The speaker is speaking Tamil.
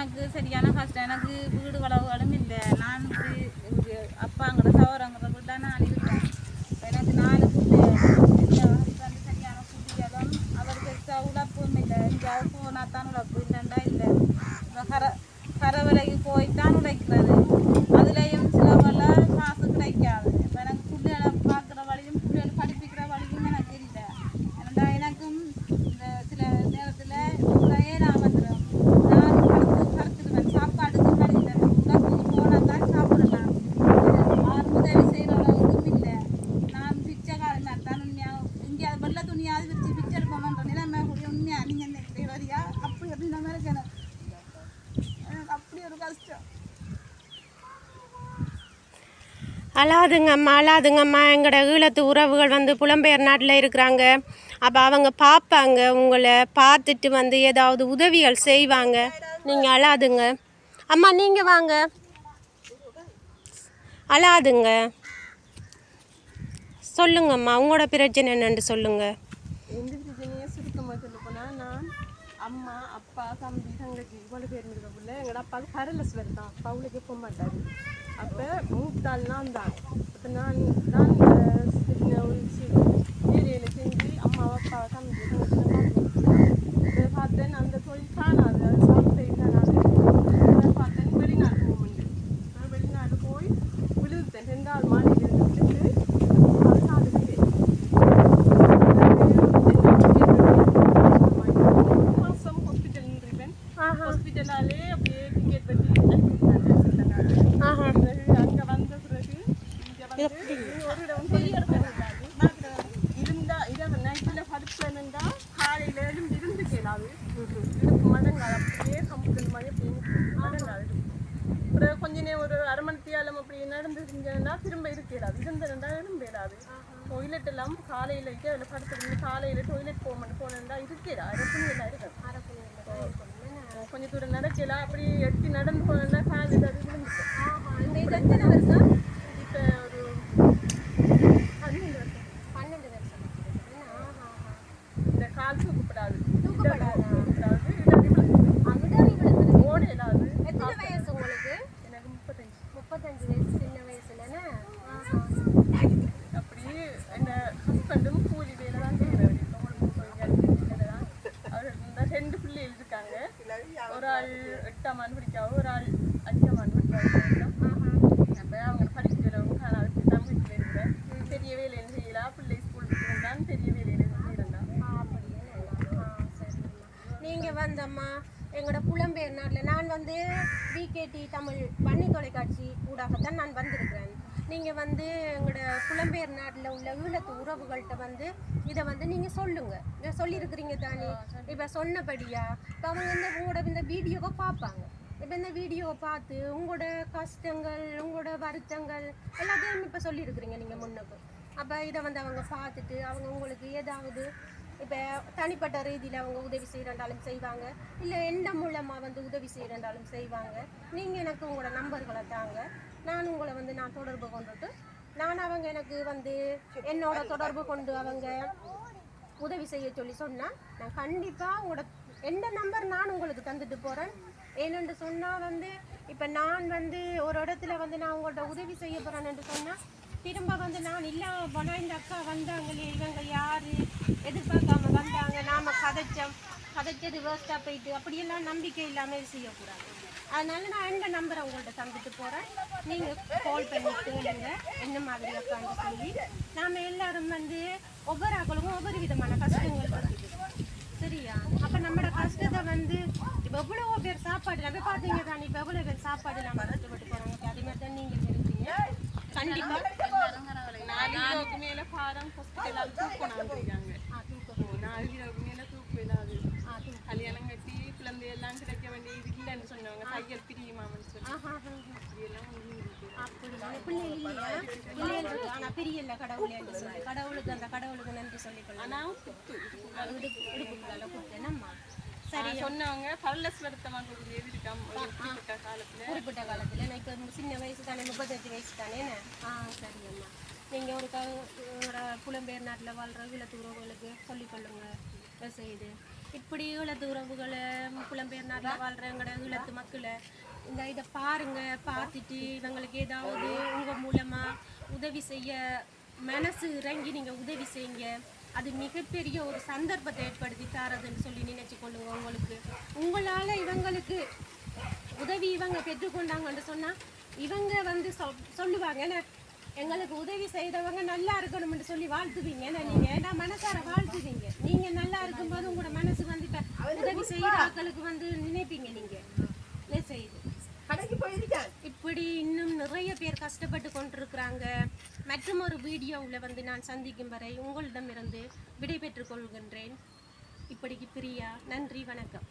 எனக்கு சரியான கஷ்டம். எனக்கு வீடு வளவுகளும் இல்லை. நான் இப்படி அப்பாங்கிற சவரங்கிற வீட்டில் நான் இருக்கேன். எனக்கு 4 வந்து சரியான குடியலும் அவருக்கு உழப்பும் இல்லை. எங்கேயாவது போனால் தான் உழப்பு இல்லைண்டா இல்லை. கரவலைக்கு போய்த்தான் உழைக்கிறது. அதுலேயும் சிலவெல்லாம் காசு கிடைக்காது. இப்போ எனக்கு பிள்ளைகளை பார்க்குற வழியும் பிள்ளைகளை படிப்பிக்கிற வழியும் எனக்கு இல்லை. ஏன்னா எனக்கும் இந்த சில நேரத்தில் ஏறாம வந்துடும். நான் கருத்துடுவேன். சாப்பாடுக்கு வழி இல்லை. உடம்புக்கு போனால் தான் சாப்பிடலாம். உதவி செய்கிற அளவுக்கும் இல்லை. நான் பிச்சைக்காரன் தான். உண்மையாக எங்கேயாவது வெள்ளை துணியாவது விரிச்சு பிச்சை எடுப்போம்ன்ற நிலைமை கூடிய உண்மையாக நீங்கள் நினைக்கிறீ வரியா? அப்படி ஒரு நிலைமை இருக்கு எனக்கு. அப்படி ஒரு கஷ்டம். அழாதுங்கம்மா அழாதுங்கம்மா. எங்களோட ஈழத்து உறவுகள் வந்து புலம்பெயர் நாட்டில் இருக்கிறாங்க. அப்போ அவங்க பார்ப்பாங்க. உங்களை பார்த்துட்டு வந்து ஏதாவது உதவிகள் செய்வாங்க. நீங்கள் அழாதுங்க அம்மா. நீங்கள் வாங்க, அழாதுங்க. சொல்லுங்கம்மா, உங்களோட பிரச்சனை என்னன்னு சொல்லுங்கள். எந்த பிரச்சனையே சுருக்கமாக சொல்ல போனால், நான் அம்மா அப்பா தம்பி தங்கச்சி இவ்வளோ பேர் இருக்கக்குள்ள எங்களோட அப்பாவுக்கு பேரலைஸ் தான். அப்பா அவளுக்கு போக மாட்டார். அப்போ மூத்தாள் நான் தான். அப்போ நான் வேலையில் செஞ்சு அம்மாவை அப்பாவை தம்பி தங்கச்சி பார்த்தேன். அந்த தொழில் காணாது, அது சாப்பிட்டு காணாது. பார்த்தேன் வெளிநாடு போகும்போது. நான் வெளிநாடு போய் விழுதுட்டேன். 2வது மாடியில் இருந்துட்டு அது சாப்பிட்டு மாதம் ஹாஸ்பிட்டல் நின்றுப்பேன். ஹாஸ்பிட்டலாலே அப்படியே டிக்கெட் வச்சு அங்கே வந்த பிறகு இங்கே வந்து ஒரு இடம் இருந்தா இரவு நைட்டில் படுத்தா காலையில் இருந்து கேளாது. இடுப்பு மடங்காது. அப்படியே கம்ப்யூட்டர் மாதிரி அப்படியே மடங்காது. அப்புறம் கொஞ்ச நேரம் ஒரு அரை மணி தேலம் அப்படி நடந்து செஞ்சா திரும்ப இருக்கேடாது. இருந்தேன்டா இரும்பேடாது. டொய்லெட் எல்லாம் காலையில் அதில் படுத்துருந்து காலையில் டொய்லெட் போனேன்டா இருக்கேடா. அரப்புணியெல்லாம் இருக்கு. கொஞ்சம் தூரம் நடக்கலாம். அப்படி எட்டி நடந்து போனேன்னா கால் இது அது விழுந்துட்டேன். இப்போ ஒரு 12 வருஷம். இந்த கால் தூக்கப்படாது. ஓட இல்லாது. எத்தனை வயசு உங்களுக்கு? எனக்கு 35 வயசு. சின்ன வயசுலன்னா அப்படி என் ஹஸ்பண்டும் கூலி வேலை தான் செய்கிறாரு. அவர் இந்த 2 பிள்ளைகள் இருக்காங்க. ஒரு ஆள் 8ஆம் ஆண்டு படிக்காவும், ஒரு ஆள் 5ஆம் ஆண்டு படிக்காவும். அப்போ அவங்க படிக்கிறவங்க காணாது தான் வீட்டில் இருக்கிறேன். பெரிய வேலையில் செய்யலாம். பிள்ளை ஸ்கூல் தான் பெரிய வேலையில் செய்யறேன்டா. நீங்கள் வந்தம்மா எங்களோட புலம்பெயர் நாட்டில் நான் வந்து விகேடி தமிழ் வன்னி தொலைக்காட்சி ஊடாகத்தான் நான் வந்திருக்கிறேன். நீங்கள் வந்து எங்களோட புலம்பெயர் நாட்டில் உள்ள ஈழத்து உறவுகள்கிட்ட வந்து இதை வந்து நீங்கள் சொல்லுங்கள். இதை சொல்லியிருக்கிறீங்க தானே. இப்போ சொன்னபடியா இப்போ அவங்க வந்து உங்களோட இந்த வீடியோவை பார்ப்பாங்க. இப்போ இந்த வீடியோவை பார்த்து உங்களோட கஷ்டங்கள் உங்களோட வருத்தங்கள் எல்லாத்தையும் இப்போ சொல்லியிருக்கிறீங்க நீங்கள் முன்னுக்கு. அப்போ இதை வந்து அவங்க பார்த்துட்டு அவங்க உங்களுக்கு ஏதாவது இப்போ தனிப்பட்ட ரீதியில் அவங்க உதவி செய்கிறாண்டாலும் செய்வாங்க, இல்லை எந்த மூலமாக வந்து உதவி செய்கிறாண்டாலும் செய்வாங்க. நீங்கள் எனக்கு உங்களோட நம்பர்களை தாங்க. நான் உங்களை வந்து நான் தொடர்பு கொண்டுட்டு அவங்க எனக்கு வந்து என்னோட தொடர்பு கொண்டு அவங்க உதவி செய்ய சொல்லி சொன்னால் நான் கண்டிப்பாக உங்களோட எந்த நம்பர் நான் உங்களுக்கு தந்துட்டு போகிறேன். ஏன்னு சொன்னால் வந்து இப்போ நான் வந்து ஒரு இடத்துல வந்து நான் உங்கள்கிட்ட உதவி செய்ய போகிறேன்னு சொன்னால் திரும்ப வந்து நான் இல்லாமல் போனால் இந்த அக்கா வந்தாங்களே இவங்க யார் எதிர்பார்க்காம வந்தாங்க, நாம் கதைச்சது வேஸ்ட்டாக போயிட்டு அப்படியெல்லாம் நம்பிக்கை இல்லாமல் செய்யக்கூடாது. அதனால நான் எந்த நம்பரை உங்கள்கிட்ட தந்துட்டு போகிறேன். நீங்கள் கால் பண்ணி கேளுங்க என்ன மாதிரி அக்கான்னு சொல்லி. நாம் எல்லாரும் வந்து ஒவ்வொரு ஆக்களுக்கும் ஒவ்வொரு விதமான கஷ்டங்கள் வருது. சரியா? அப்போ நம்மளோட கஷ்டத்தை வந்து இப்போ எவ்வளோ பேர் சாப்பாடு நம்ம பார்த்தீங்க தானே. இப்போ எவ்வளோ பேர் சாப்பாடு நம்ம கஷ்டப்பட்டு போகிறாங்க. அதே மாதிரி தான் நீங்கள் இருக்கீங்க. கண்டிப்பாக 4 கிலோவுக்கு மேலே பாரம் ஹாஸ்பிட்டலால் தூக்கணும். 4 கிலோவுக்கு மேலே தூக்கு இல்லாது. கல்யாணம் கட்டி குழந்தை எல்லாம் கிடைக்க வேண்டிய இது இல்லைன்னு சொன்னவங்க. தையல் பிரியுமாமன்னு சொல்லி அப்படியெல்லாம் ஆனால் பெரிய இல்லை கடவுளே சொல்லி கடவுளுக்கு அந்த கடவுளுக்கு நன்றி சொல்லிக்கொள்ளலாம். ஆனால் குத்து இடுப்புக்குள்ள குத்து என்னம்மா சரி சொன்னவங்க பரலஸ் வருத்தமாக கூடியது இருக்காம குறிப்பிட்ட காலத்தில் எனக்கு சின்ன வயசு தானே 35 வயசு தானே. சரி அம்மா. நீங்கள் ஒரு புலம்பெயர் நாட்டில் வாழ்கிற ஈழத்து உறவுகளுக்கு சொல்லிக்கொள்ளுங்க செய்து இப்படி ஈழத்து உறவுகளை புலம்பெயர் நாட்டில் வாழ்கிற எங்களோட ஈழத்து மக்களை இதை பாருங்க, பார்த்துட்டு இவங்களுக்கு ஏதாவது உங்கள் மூலமாக உதவி செய்ய மனசு இறங்கி நீங்கள் உதவி செய்யுங்க. அது மிகப்பெரிய ஒரு சந்தர்ப்பத்தை ஏற்படுத்தி தரதுன்னு சொல்லி நினைச்சு கொள்ளுங்க. உங்களால் இவங்களுக்கு உதவி இவங்க பெற்றுக்கொண்டாங்கன்னு சொன்னால் இவங்க வந்து சொல்லுவாங்க, ஏன்னா எங்களுக்கு உதவி செய்தவங்க நல்லா இருக்கணும்னு சொல்லி வாழ்த்துவீங்க. ஏன்னா நீங்கள் ஏன்னா மனசார வாழ்த்துவீங்க. நீங்கள் நல்லா இருக்கும்போது உங்களோட மனசு வந்து இப்போ உதவி செய்கிற ஆட்களுக்கு வந்து நினைப்பீங்க. நீங்கள் செய்து இப்படி இன்னும் நிறைய பேர் கஷ்டப்பட்டு கொண்டிருக்கிறாங்க. மற்றும் ஒரு வீடியோவில் வந்து நான் சந்திக்கும் வரை உங்களிடமிருந்து விடை பெற்றுக் கொள்கின்றேன். இப்படிக்கு பிரியா. நன்றி, வணக்கம்.